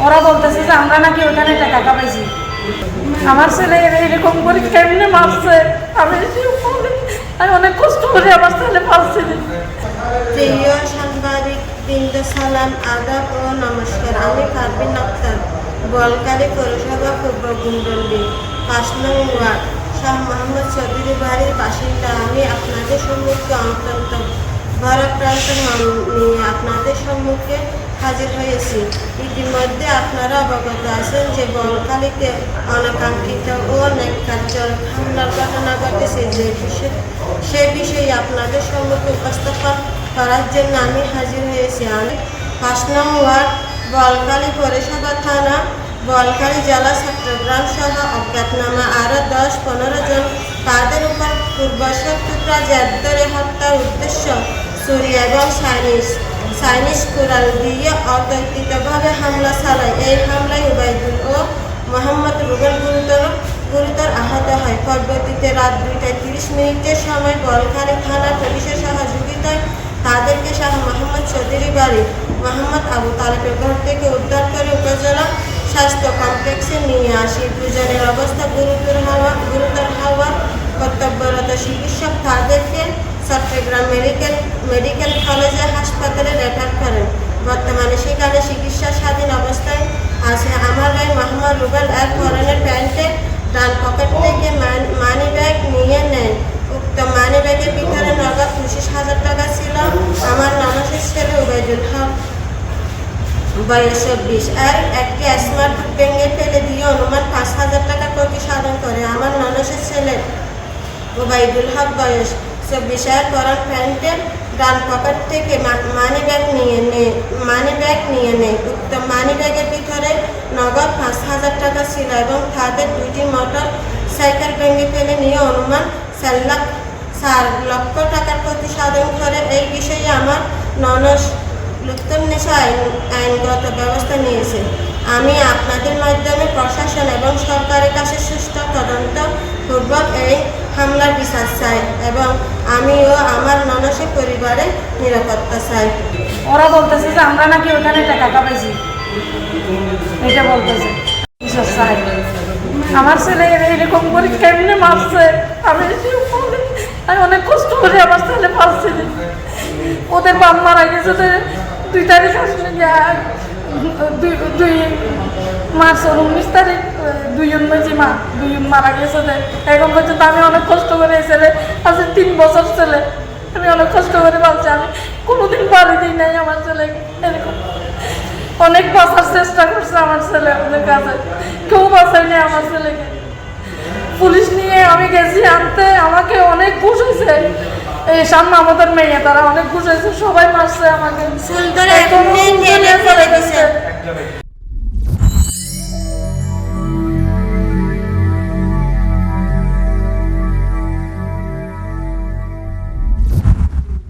ওরা বলতেছে যে আমরা নাকি ওখানে টাকা কামাইছি। আমার ছেলে এরকম করে কেমনে মারছে, আমি অনেক কষ্ট করে আমার ছেলে পাচ্ছি। প্রিয় সাংবাদিক বৃন্দ, সালাম, আদাব ও নমস্কার। আমি পারভিন আক্তার, বোয়ালখালী পৌরসভা পূর্ব গুন্ডন্ডি ৫ নং ওয়ার্ড শাহ মোহাম্মদ চৌধুরী বাড়ির বাসিন্দা। আমি আপনাদের সম্মুখে অত্যন্ত ভারাক্রান্ত নিয়ে আপনাদের সম্মুখে হাজির হয়েছি। ইতিমধ্যে আপনারা অবগত আছেন যে বোয়ালখালীতে অনাকাঙ্ক্ষিত ও ন্যাক্কারজনক হামলার ঘটনা ঘটেছে। সে বিষয়ে আপনাদের সম্মুখে উপস্থাপন করার জন্য আমি হাজির হয়েছি। আমি ৫ নং ওয়ার্ড বোয়ালখালী পৌরসভা থানা, বোয়ালখালী জেলা, চট্টগ্রাম সহ অজ্ঞাতনামা আরও ১০-১৫ জন তাদের উপর পূর্বশত্রুতা জের ধরে হত্যার উদ্দেশ্য ছুরি এবং চাইনিজ কুড়াল দিয়ে অতর্কিতভাবে হামলা চালায়। এই হামলায় উবাইদুল ও মোহাম্মদ রুবেল গুরুতর আহত হয়। পরবর্তীতে রাত ২টা ৩০ সময় বোয়ালখালী থানা পুলিশের সহযোগিতায় তাদেরকে শাহ মোহাম্মদ চৌধুরী বাড়ি মোহাম্মদ আবু তালেবের ঘর থেকে উদ্ধার করে উপজেলা স্বাস্থ্য কমপ্লেক্সে নিয়ে আসি। দুজনের অবস্থা গুরুতর হওয়া কর্তব্যরত চিকিৎসক তাদেরকে চট্টগ্রাম মেডিকেল কলেজ হাসপাতালে রেফার করেন। বর্তমানে সেখানে চিকিৎসাধীন অবস্থায় আছে। আমার ভাই মোহাম্মদ রুবেল এক পরনের প্যান্টের ডান পকেট থেকে মানি ব্যাগ নিয়ে নেন। উক্ত মানি ব্যাগের ভিতরে নগদ ২৫,০০০ টাকা ছিল। আমার ননদের ছেলে উবাইদুল হক বয়স ২৪ একটি স্মার্ট ভেঙে ফেলে দিয়ে অনুমান ৫,০০০ টাকা ক্ষতি সাধন করে। আমার ননদের ছেলে উবাইদুল হক বয়স ২৪ পরন প্যান্টের ডান পকেট থেকে মানি ব্যাগ নিয়ে নেয়। উক্ত মানি ব্যাগের ভিতরে নগদ ৫,০০০ টাকা ছিল এবং তাদের ২টি মোটর সাইকেল ভেঙে ফেলে নিয়ে অনুমান ৪ লক্ষ টাকার ক্ষতি সাধন করে। এই বিষয়ে আমার ননদ লুৎফুন্নেসা আইনগত ব্যবস্থা নিয়েছে। আমি আপনাদের মাধ্যমে প্রশাসন এবং সরকারের কাছে সুষ্ঠু তদন্ত পূর্বক এই হামলার বিচার চাই এবং আমি ও আমার ননদের পরিবারের নিরাপত্তা চাই। ওরা বলতেছে যে আমরা নাকি ওখানে টাকা কামাইছি, এটা বলতেছে। চাই আমার ছেলে এরকম করে কেমনে মারছে, আমি অনেক কষ্ট করে আমার ছেলে পাচ্ছি। ওদের বাপ মারা গেছে ২ তারিখ আসলে ২ মার্চ ১৯ তারিখ ২ মারা গেছে। এখন পর্যন্ত আমি অনেক কষ্ট করে ছেলে আজ ৩ বছর ছেলে আমি অনেক কষ্ট করে পাচ্ছি। আমি কোনোদিন বাড়ি দিই নাই আমার ছেলে। এরকম অনেক বাঁচার চেষ্টা করছে আমার ছেলে, ওদের কাছে কেউ বাঁচায়নি আমার ছেলেকে। পুলিশ নিয়ে আমি গেছি আনতে, আমাকে অনেক ঘুষ হয়েছে। এই সামনে আমাদের মেয়ে, তারা অনেক ঘুষ হয়েছে, সবাই মারছে আমাকে।